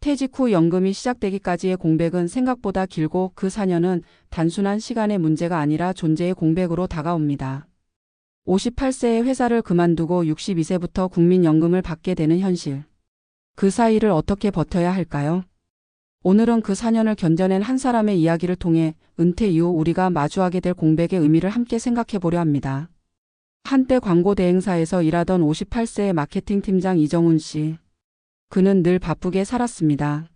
퇴직 후 연금이 시작되기까지의 공백은 생각보다 길고 그 4년은 단순한 시간의 문제가 아니라 존재의 공백으로 다가옵니다. 58세에 회사를 그만두고 62세부터 국민연금을 받게 되는 현실. 그 사이를 어떻게 버텨야 할까요? 오늘은 그 4년을 견뎌낸 한 사람의 이야기를 통해 은퇴 이후 우리가 마주하게 될 공백의 의미를 함께 생각해 보려 합니다. 한때 광고 대행사에서 일하던 58세의 마케팅 팀장 이정훈 씨. 그는 늘 바쁘게 살았습니다.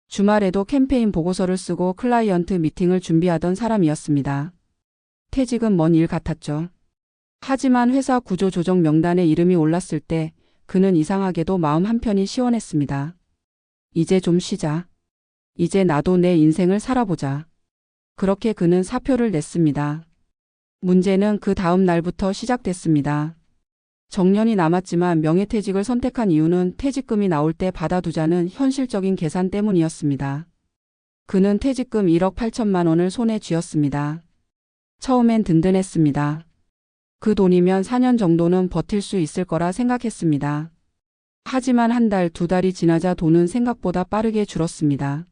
주말에도 캠페인 보고서를 쓰고 클라이언트 미팅을 준비하던 사람이었습니다. 퇴직은 먼 일 같았죠. 하지만 회사 구조 조정 명단에 이름이 올랐을 때 그는 이상하게도 마음 한편이 시원했습니다. 이제 좀 쉬자. 이제 나도 내 인생을 살아보자. 그렇게 그는 사표를 냈습니다. 문제는 그 다음 날부터 시작됐습니다. 정년이 남았지만 명예퇴직을 선택한 이유는 퇴직금이 나올 때 받아두자는 현실적인 계산 때문이었습니다. 그는 퇴직금 1억 8천만 원을 손에 쥐었습니다. 처음엔 든든했습니다. 그 돈이면 4년 정도는 버틸 수 있을 거라 생각했습니다. 하지만 한 달, 두 달이 지나자 돈은 생각보다 빠르게 줄었습니다.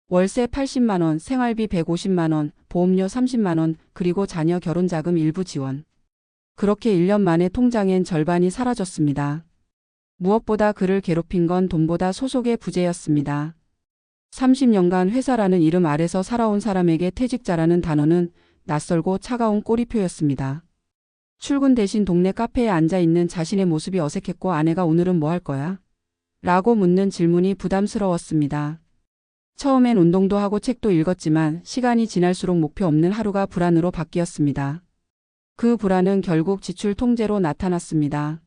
월세 80만 원, 생활비 150만 원, 보험료 30만 원, 그리고 자녀 결혼자금 일부 지원. 그렇게 1년 만에 통장엔 절반이 사라졌습니다. 무엇보다 그를 괴롭힌 건 돈보다 소속의 부재였습니다. 30년간 회사라는 이름 아래서 살아온 사람에게 퇴직자라는 단어는 낯설고 차가운 꼬리표였습니다. 출근 대신 동네 카페에 앉아있는 자신의 모습이 어색했고 아내가 오늘은 뭐 할 거야? 라고 묻는 질문이 부담스러웠습니다. 처음엔 운동도 하고 책도 읽었지만 시간이 지날수록 목표 없는 하루가 불안으로 바뀌었습니다. 그 불안은 결국 지출 통제로 나타났습니다.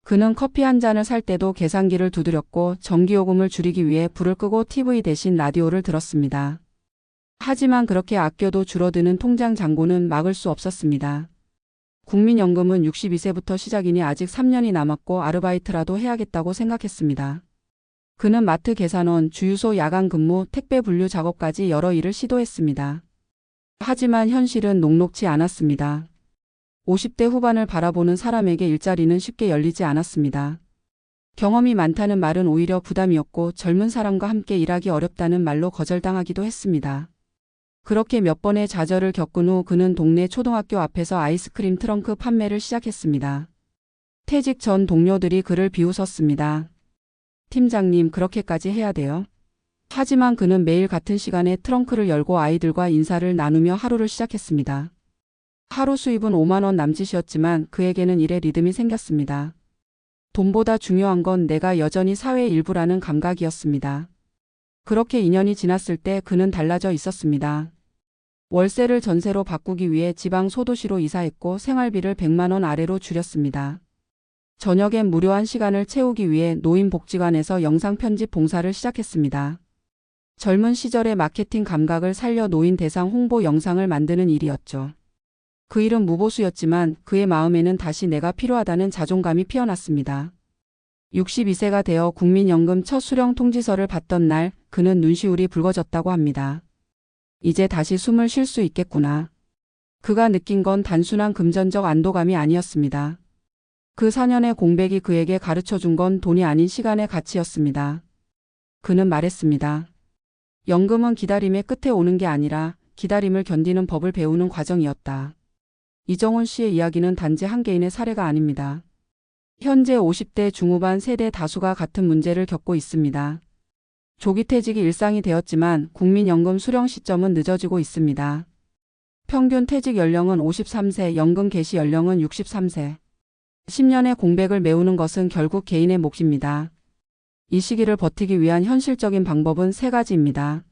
그는 커피 한 잔을 살 때도 계산기를 두드렸고 전기요금을 줄이기 위해 불을 끄고 TV 대신 라디오를 들었습니다. 하지만 그렇게 아껴도 줄어드는 통장 잔고는 막을 수 없었습니다. 국민연금은 62세부터 시작이니 아직 3년이 남았고 아르바이트라도 해야겠다고 생각했습니다. 그는 마트 계산원, 주유소 야간 근무, 택배 분류 작업까지 여러 일을 시도했습니다. 하지만 현실은 녹록지 않았습니다. 50대 후반을 바라보는 사람에게 일자리는 쉽게 열리지 않았습니다. 경험이 많다는 말은 오히려 부담이었고 젊은 사람과 함께 일하기 어렵다는 말로 거절당하기도 했습니다. 그렇게 몇 번의 좌절을 겪은 후 그는 동네 초등학교 앞에서 아이스크림 트렁크 판매를 시작했습니다. 퇴직 전 동료들이 그를 비웃었습니다. 팀장님, 그렇게까지 해야 돼요? 하지만 그는 매일 같은 시간에 트렁크를 열고 아이들과 인사를 나누며 하루를 시작했습니다. 하루 수입은 5만 원 남짓이었지만 그에게는 일의 리듬이 생겼습니다. 돈보다 중요한 건 내가 여전히 사회의 일부라는 감각이었습니다. 그렇게 2년이 지났을 때 그는 달라져 있었습니다. 월세를 전세로 바꾸기 위해 지방 소도시로 이사했고 생활비를 100만 원 아래로 줄였습니다. 저녁엔 무료한 시간을 채우기 위해 노인복지관에서 영상편집 봉사를 시작했습니다. 젊은 시절의 마케팅 감각을 살려 노인 대상 홍보 영상을 만드는 일이었죠. 그 일은 무보수였지만 그의 마음에는 다시 내가 필요하다는 자존감이 피어났습니다. 62세가 되어 국민연금 첫 수령 통지서를 받던 날 그는 눈시울이 붉어졌다고 합니다. 이제 다시 숨을 쉴 수 있겠구나. 그가 느낀 건 단순한 금전적 안도감이 아니었습니다. 그 4년의 공백이 그에게 가르쳐준 건 돈이 아닌 시간의 가치였습니다. 그는 말했습니다. 연금은 기다림의 끝에 오는 게 아니라 기다림을 견디는 법을 배우는 과정이었다. 이정훈 씨의 이야기는 단지 한 개인의 사례가 아닙니다. 현재 50대 중후반 세대 다수가 같은 문제를 겪고 있습니다. 조기 퇴직이 일상이 되었지만 국민연금 수령 시점은 늦어지고 있습니다. 평균 퇴직 연령은 53세, 연금 개시 연령은 63세. 10년의 공백을 메우는 것은 결국 개인의 몫입니다. 이 시기를 버티기 위한 현실적인 방법은 3가지입니다.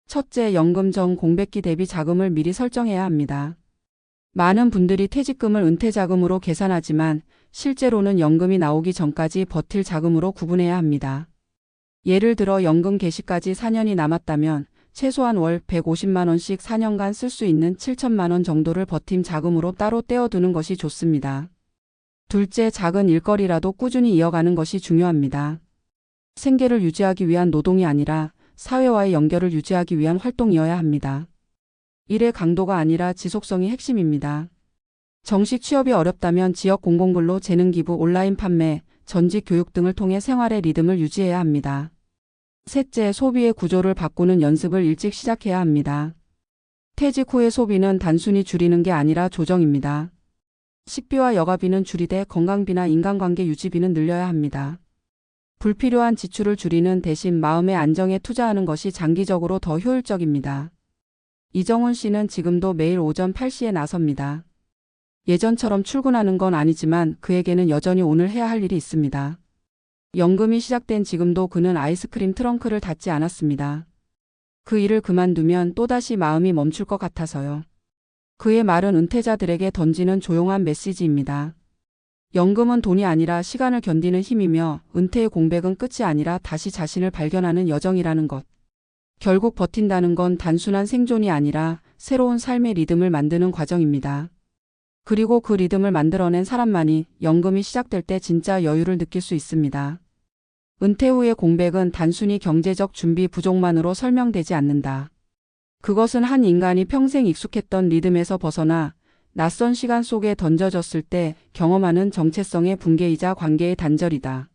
첫째, 연금 전 공백기 대비 자금을 미리 설정해야 합니다. 많은 분들이 퇴직금을 은퇴자금으로 계산하지만 실제로는 연금이 나오기 전까지 버틸 자금으로 구분해야 합니다. 예를 들어 연금 개시까지 4년이 남았다면 최소한 월 150만 원씩 4년간 쓸 수 있는 7천만 원 정도를 버팀 자금으로 따로 떼어두는 것이 좋습니다. 둘째, 작은 일거리라도 꾸준히 이어가는 것이 중요합니다. 생계를 유지하기 위한 노동이 아니라 사회와의 연결을 유지하기 위한 활동이어야 합니다. 일의 강도가 아니라 지속성이 핵심입니다. 정식 취업이 어렵다면 지역 공공근로, 재능기부, 온라인 판매, 전직 교육 등을 통해 생활의 리듬을 유지해야 합니다. 셋째, 소비의 구조를 바꾸는 연습을 일찍 시작해야 합니다. 퇴직 후의 소비는 단순히 줄이는 게 아니라 조정입니다. 식비와 여가비는 줄이되 건강비나 인간관계 유지비는 늘려야 합니다. 불필요한 지출을 줄이는 대신 마음의 안정에 투자하는 것이 장기적으로 더 효율적입니다. 이정훈 씨는 지금도 매일 오전 8시에 나섭니다. 예전처럼 출근하는 건 아니지만 그에게는 여전히 오늘 해야 할 일이 있습니다. 연금이 시작된 지금도 그는 아이스크림 트렁크를 닫지 않았습니다. 그 일을 그만두면 또다시 마음이 멈출 것 같아서요. 그의 말은 은퇴자들에게 던지는 조용한 메시지입니다. 연금은 돈이 아니라 시간을 견디는 힘이며 은퇴의 공백은 끝이 아니라 다시 자신을 발견하는 여정이라는 것. 결국 버틴다는 건 단순한 생존이 아니라 새로운 삶의 리듬을 만드는 과정입니다. 그리고 그 리듬을 만들어낸 사람만이 연금이 시작될 때 진짜 여유를 느낄 수 있습니다. 은퇴 후의 공백은 단순히 경제적 준비 부족만으로 설명되지 않는다. 그것은 한 인간이 평생 익숙했던 리듬에서 벗어나 낯선 시간 속에 던져졌을 때 경험하는 정체성의 붕괴이자 관계의 단절이다.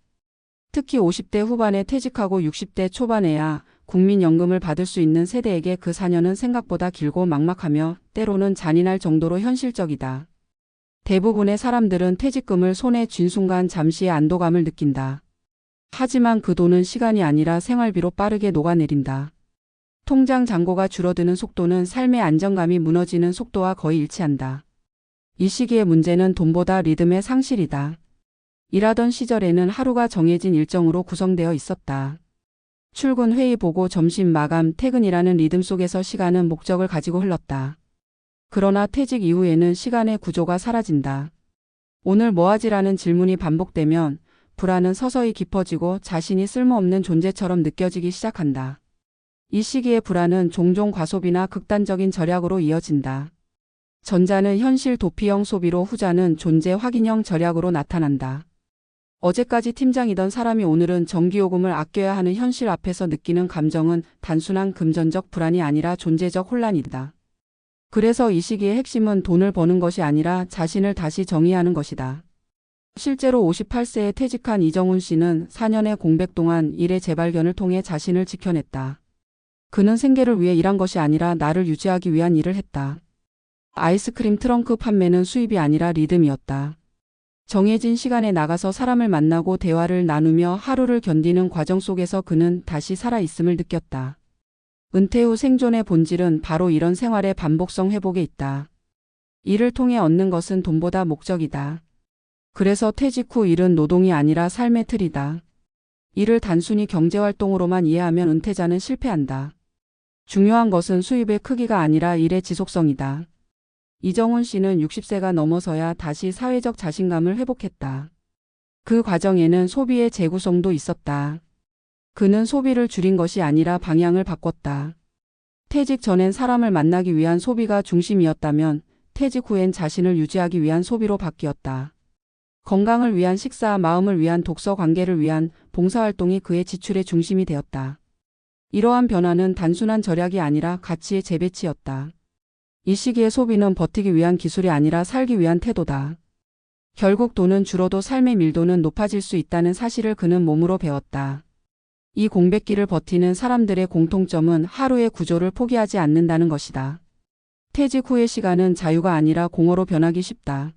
특히 50대 후반에 퇴직하고 60대 초반에야 국민연금을 받을 수 있는 세대에게 그 4년은 생각보다 길고 막막하며 때로는 잔인할 정도로 현실적이다. 대부분의 사람들은 퇴직금을 손에 쥔 순간 잠시의 안도감을 느낀다. 하지만 그 돈은 시간이 아니라 생활비로 빠르게 녹아내린다. 통장 잔고가 줄어드는 속도는 삶의 안정감이 무너지는 속도와 거의 일치한다. 이 시기의 문제는 돈보다 리듬의 상실이다. 일하던 시절에는 하루가 정해진 일정으로 구성되어 있었다. 출근, 회의, 보고, 점심, 마감, 퇴근이라는 리듬 속에서 시간은 목적을 가지고 흘렀다. 그러나 퇴직 이후에는 시간의 구조가 사라진다. 오늘 뭐하지라는 질문이 반복되면 불안은 서서히 깊어지고 자신이 쓸모없는 존재처럼 느껴지기 시작한다. 이 시기의 불안은 종종 과소비나 극단적인 절약으로 이어진다. 전자는 현실 도피형 소비로 후자는 존재 확인형 절약으로 나타난다. 어제까지 팀장이던 사람이 오늘은 전기요금을 아껴야 하는 현실 앞에서 느끼는 감정은 단순한 금전적 불안이 아니라 존재적 혼란이다. 그래서 이 시기의 핵심은 돈을 버는 것이 아니라 자신을 다시 정의하는 것이다. 실제로 58세에 퇴직한 이정훈 씨는 4년의 공백 동안 일의 재발견을 통해 자신을 지켜냈다. 그는 생계를 위해 일한 것이 아니라 나를 유지하기 위한 일을 했다. 아이스크림 트렁크 판매는 수입이 아니라 리듬이었다. 정해진 시간에 나가서 사람을 만나고 대화를 나누며 하루를 견디는 과정 속에서 그는 다시 살아있음을 느꼈다. 은퇴 후 생존의 본질은 바로 이런 생활의 반복성 회복에 있다. 일을 통해 얻는 것은 돈보다 목적이다. 그래서 퇴직 후 일은 노동이 아니라 삶의 틀이다. 일을 단순히 경제활동으로만 이해하면 은퇴자는 실패한다. 중요한 것은 수입의 크기가 아니라 일의 지속성이다. 이정훈 씨는 60세가 넘어서야 다시 사회적 자신감을 회복했다. 그 과정에는 소비의 재구성도 있었다. 그는 소비를 줄인 것이 아니라 방향을 바꿨다. 퇴직 전엔 사람을 만나기 위한 소비가 중심이었다면 퇴직 후엔 자신을 유지하기 위한 소비로 바뀌었다. 건강을 위한 식사, 마음을 위한 독서, 관계를 위한 봉사활동이 그의 지출의 중심이 되었다. 이러한 변화는 단순한 절약이 아니라 가치의 재배치였다. 이 시기의 소비는 버티기 위한 기술이 아니라 살기 위한 태도다. 결국 돈은 줄어도 삶의 밀도는 높아질 수 있다는 사실을 그는 몸으로 배웠다. 이 공백기를 버티는 사람들의 공통점은 하루의 구조를 포기하지 않는다는 것이다. 퇴직 후의 시간은 자유가 아니라 공허로 변하기 쉽다.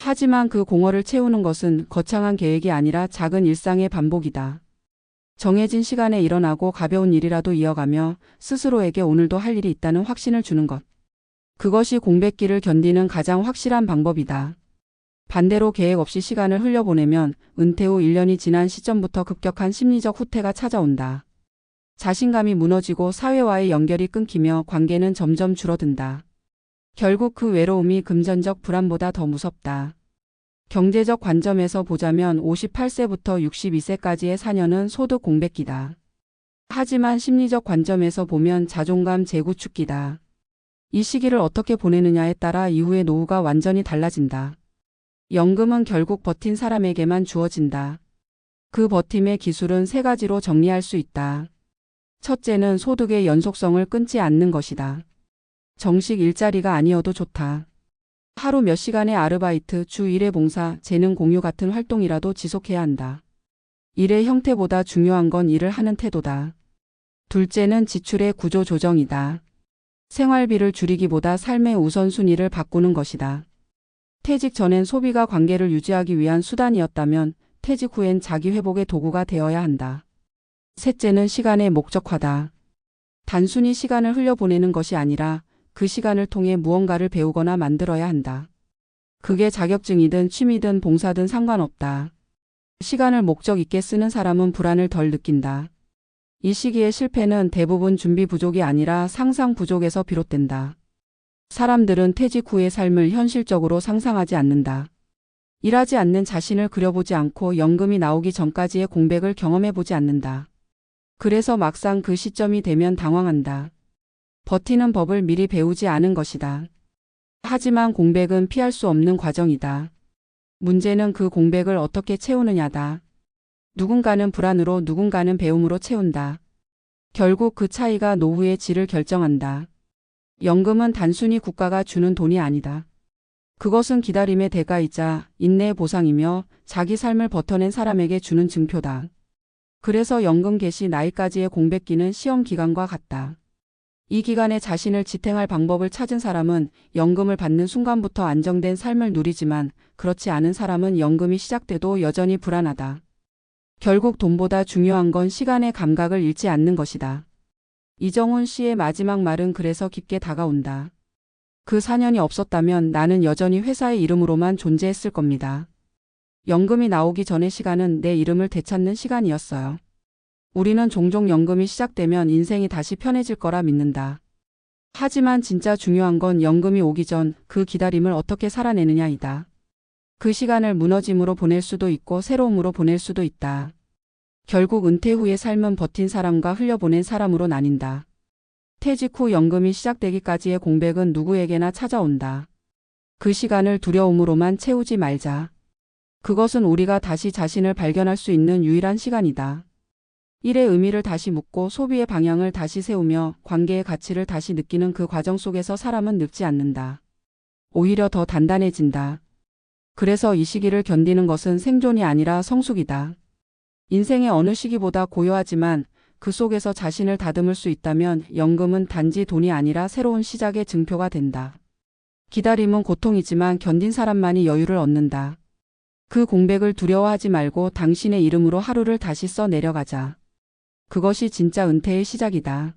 하지만 그 공허를 채우는 것은 거창한 계획이 아니라 작은 일상의 반복이다. 정해진 시간에 일어나고 가벼운 일이라도 이어가며 스스로에게 오늘도 할 일이 있다는 확신을 주는 것. 그것이 공백기를 견디는 가장 확실한 방법이다. 반대로 계획 없이 시간을 흘려보내면 은퇴 후 1년이 지난 시점부터 급격한 심리적 후퇴가 찾아온다. 자신감이 무너지고 사회와의 연결이 끊기며 관계는 점점 줄어든다. 결국 그 외로움이 금전적 불안보다 더 무섭다. 경제적 관점에서 보자면 58세부터 62세까지의 4년은 소득 공백기다. 하지만 심리적 관점에서 보면 자존감 재구축기다. 이 시기를 어떻게 보내느냐에 따라 이후의 노후가 완전히 달라진다. 연금은 결국 버틴 사람에게만 주어진다. 그 버팀의 기술은 세 가지로 정리할 수 있다. 첫째는 소득의 연속성을 끊지 않는 것이다. 정식 일자리가 아니어도 좋다. 하루 몇 시간의 아르바이트, 주 1회 봉사, 재능 공유 같은 활동이라도 지속해야 한다. 일의 형태보다 중요한 건 일을 하는 태도다. 둘째는 지출의 구조 조정이다. 생활비를 줄이기보다 삶의 우선순위를 바꾸는 것이다. 퇴직 전엔 소비가 관계를 유지하기 위한 수단이었다면 퇴직 후엔 자기 회복의 도구가 되어야 한다. 셋째는 시간의 목적화다. 단순히 시간을 흘려보내는 것이 아니라 그 시간을 통해 무언가를 배우거나 만들어야 한다. 그게 자격증이든 취미든 봉사든 상관없다. 시간을 목적 있게 쓰는 사람은 불안을 덜 느낀다. 이 시기의 실패는 대부분 준비 부족이 아니라 상상 부족에서 비롯된다. 사람들은 퇴직 후의 삶을 현실적으로 상상하지 않는다. 일하지 않는 자신을 그려보지 않고 연금이 나오기 전까지의 공백을 경험해보지 않는다. 그래서 막상 그 시점이 되면 당황한다. 버티는 법을 미리 배우지 않은 것이다. 하지만 공백은 피할 수 없는 과정이다. 문제는 그 공백을 어떻게 채우느냐다. 누군가는 불안으로 누군가는 배움으로 채운다. 결국 그 차이가 노후의 질을 결정한다. 연금은 단순히 국가가 주는 돈이 아니다. 그것은 기다림의 대가이자 인내의 보상이며 자기 삶을 버텨낸 사람에게 주는 증표다. 그래서 연금 개시 나이까지의 공백기는 시험 기간과 같다. 이 기간에 자신을 지탱할 방법을 찾은 사람은 연금을 받는 순간부터 안정된 삶을 누리지만 그렇지 않은 사람은 연금이 시작돼도 여전히 불안하다. 결국 돈보다 중요한 건 시간의 감각을 잃지 않는 것이다. 이정훈 씨의 마지막 말은 그래서 깊게 다가온다. 그 4년이 없었다면 나는 여전히 회사의 이름으로만 존재했을 겁니다. 연금이 나오기 전의 시간은 내 이름을 되찾는 시간이었어요. 우리는 종종 연금이 시작되면 인생이 다시 편해질 거라 믿는다. 하지만 진짜 중요한 건 연금이 오기 전 그 기다림을 어떻게 살아내느냐이다. 그 시간을 무너짐으로 보낼 수도 있고 새로움으로 보낼 수도 있다. 결국 은퇴 후의 삶은 버틴 사람과 흘려보낸 사람으로 나뉜다. 퇴직 후 연금이 시작되기까지의 공백은 누구에게나 찾아온다. 그 시간을 두려움으로만 채우지 말자. 그것은 우리가 다시 자신을 발견할 수 있는 유일한 시간이다. 일의 의미를 다시 묻고 소비의 방향을 다시 세우며 관계의 가치를 다시 느끼는 그 과정 속에서 사람은 늙지 않는다. 오히려 더 단단해진다. 그래서 이 시기를 견디는 것은 생존이 아니라 성숙이다. 인생의 어느 시기보다 고요하지만 그 속에서 자신을 다듬을 수 있다면 연금은 단지 돈이 아니라 새로운 시작의 증표가 된다. 기다림은 고통이지만 견딘 사람만이 여유를 얻는다. 그 공백을 두려워하지 말고 당신의 이름으로 하루를 다시 써 내려가자. 그것이 진짜 은퇴의 시작이다.